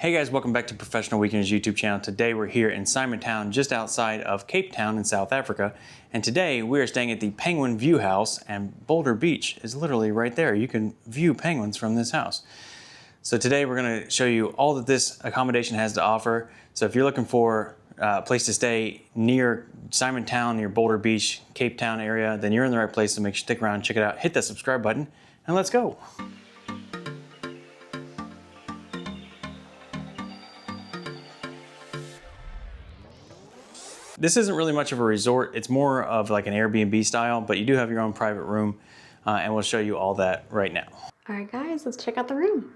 Hey guys, welcome back to Professional Weekenders YouTube channel. Today we're here in Simontown, just outside of Cape Town in South Africa. And today we are staying at the Penguin View House, and Boulder Beach is literally right there. You can view penguins from this house. So today we're gonna show you all that this accommodation has to offer. So if you're looking for a place to stay near Simontown, near Boulder Beach, Cape Town area, then you're in the right place. So make sure to stick around, check it out, hit that subscribe button, and let's go. This isn't really much of a resort. It's more of like an Airbnb style, but you do have your own private room, and we'll show you all that right now. All right, guys, let's check out the room.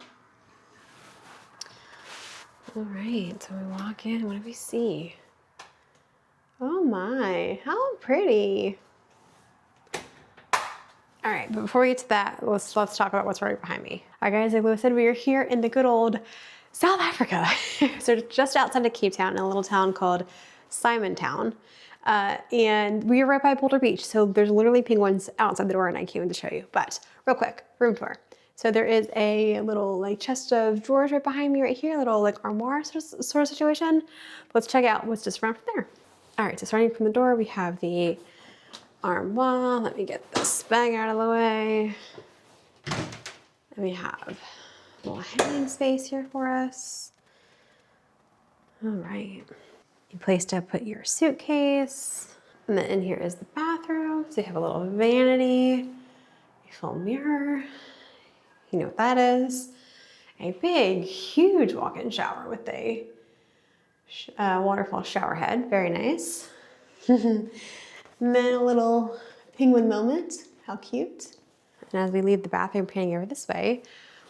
All right, so we walk in, what do we see? Oh my, how pretty. All right, but before we get to that, let's talk about what's right behind me. All right, guys, like Lewis said, we are here in the good old South Africa. So just outside of Cape Town in a little town called Simontown, and we are right by Boulder Beach. So there's literally penguins outside the door, and I can't wait to show you. But real quick, room tour. So there is a little like chest of drawers right behind me right here, a little like armoire sort of situation. Let's check out what's just around from there. All right, so starting from the door, we have the armoire. Let me get this bag out of the way. And we have a little hanging space here for us. All right. Place to put your suitcase. And then in here is the bathroom. So you have a little vanity, a full mirror. You know what that is. A big, huge walk-in shower with a waterfall shower head. Very nice. And then a little penguin moment. How cute. And as we leave the bathroom, panning over this way,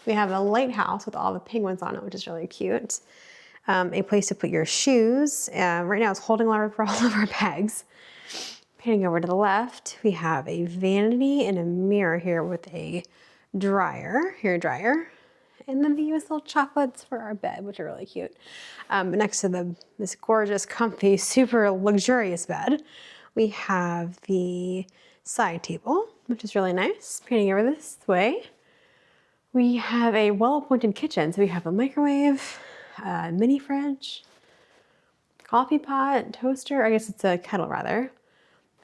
we have a lighthouse with all the penguins on it, which is really cute. A place to put your shoes. Right now it's holding water for all of our bags. Panning over to the left, we have a vanity and a mirror here with a hair dryer. And then the US little chocolates for our bed, which are really cute. Next to this gorgeous, comfy, super luxurious bed, we have the side table, which is really nice. Panning over this way, we have a well-appointed kitchen. So we have a microwave, mini fridge, coffee pot, toaster, I guess it's a kettle rather,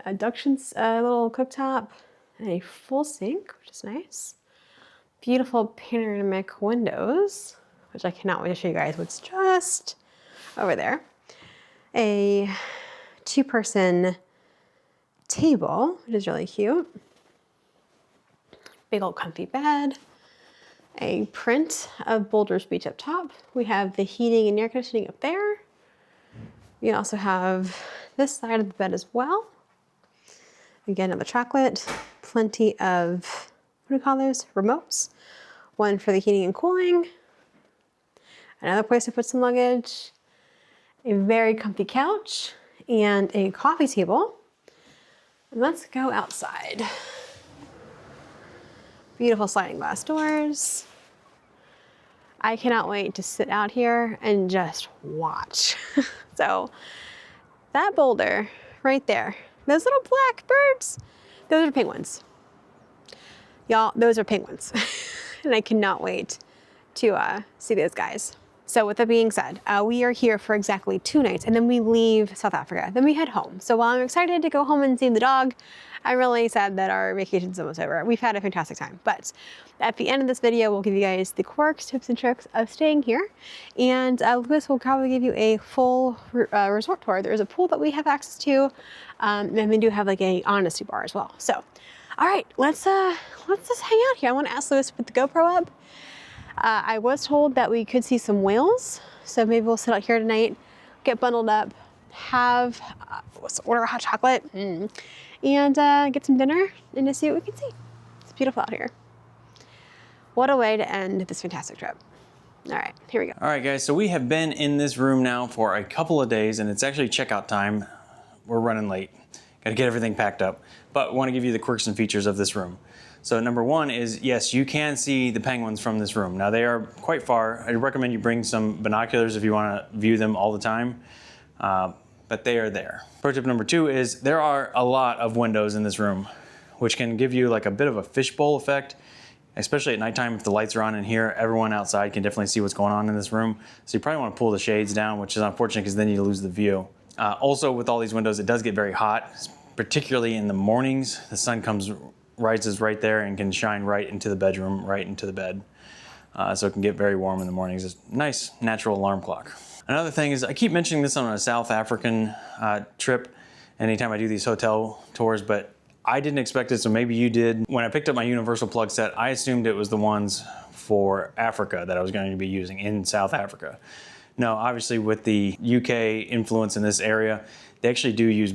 a induction little cooktop, and a full sink, which is nice. Beautiful panoramic windows, which I cannot wait to show you guys what's just over there. A two-person table, which is really cute. Big old comfy bed. A print of Boulders Beach up top. We have the heating and air conditioning up there. We also have this side of the bed as well. Again, another chocolate. Plenty of, what do we call those? Remotes. One for the heating and cooling. Another place to put some luggage. A very comfy couch and a coffee table. And let's go outside. Beautiful sliding glass doors. I cannot wait to sit out here and just watch. So that boulder right there, those little black birds, those are penguins. Y'all, those are penguins. And I cannot wait to see those guys. So with that being said, we are here for exactly 2 nights, and then we leave South Africa. Then we head home. So while I'm excited to go home and see the dog, I'm really sad that our vacation's almost over. We've had a fantastic time. But at the end of this video, we'll give you guys the quirks, tips, and tricks of staying here. And Lewis will probably give you a full resort tour. There's a pool that we have access to, and we do have like a honesty bar as well. So, all right, let's just hang out here. I want to ask Lewis to put the GoPro up. I was told that we could see some whales, so maybe we'll sit out here tonight, get bundled up, let's order a hot chocolate, and get some dinner and to see what we can see. It's beautiful out here. What a way to end this fantastic trip. All right, here we go. All right, guys, so we have been in this room now for a couple of days, and it's actually checkout time. We're running late. Got to get everything packed up, but we want to give you the quirks and features of this room. So number one is, yes, you can see the penguins from this room. Now they are quite far. I recommend you bring some binoculars if you want to view them all the time, but they are there. Pro tip number 2 is there are a lot of windows in this room, which can give you like a bit of a fishbowl effect. especially at nighttime if the lights are on in here. Everyone outside can definitely see what's going on in this room. So you probably want to pull the shades down, which is unfortunate because then you lose the view. Also with all these windows, it does get very hot, particularly in the mornings. The sun rises right there and can shine right into the bedroom, right into the bed. So it can get very warm in the mornings. It's a nice natural alarm clock. Another thing is, I keep mentioning this on a South African trip anytime I do these hotel tours, but I didn't expect it, so maybe you did. When I picked up my universal plug set, I assumed it was the ones for Africa that I was going to be using in South Africa. No, obviously with the UK influence in this area, they actually do use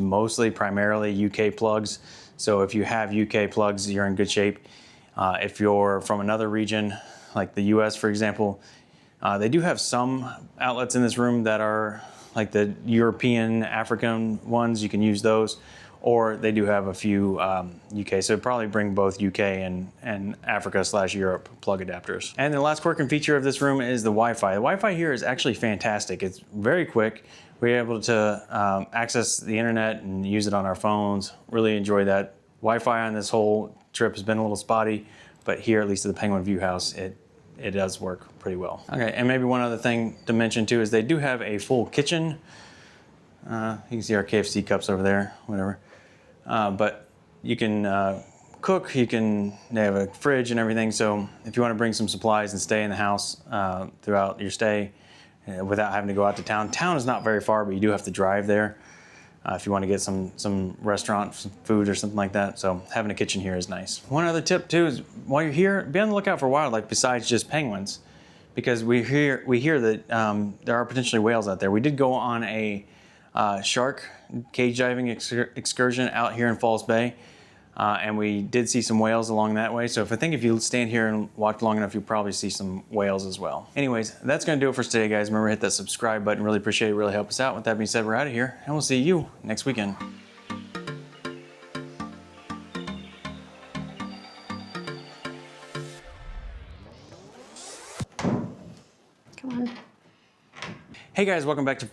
primarily UK plugs. So if you have UK plugs, you're in good shape. If you're from another region, like the US, for example, they do have some outlets in this room that are like the European, African ones. You can use those, or they do have a few UK. So probably bring both UK and Africa/Europe plug adapters. And the last quirk and feature of this room is the Wi-Fi. The Wi-Fi here is actually fantastic. It's very quick. We're able to access the internet and use it on our phones. Really enjoy that. Wi-Fi on this whole trip has been a little spotty, but here, at least at the Penguin View House, it does work pretty well. Okay, and maybe one other thing to mention too is they do have a full kitchen. You can see our KFC cups over there, whatever. But you can cook, they have a fridge and everything. So if you want to bring some supplies and stay in the house throughout your stay without having to go out to town. Town is not very far, but you do have to drive there if you want to get some restaurant food or something like that. So having a kitchen here is nice. One other tip too is while you're here, be on the lookout for wildlife besides just penguins, because we hear that there are potentially whales out there. We did go on a shark cage diving excursion out here in Falls Bay, and we did see some whales along that way. So if you stand here and watch long enough, you'll probably see some whales as well. Anyways, that's gonna do it for today, guys. Remember, hit that subscribe button. Really appreciate it, really help us out. With that being said, we're out of here, and we'll see you next weekend. Come on. Hey guys, welcome back to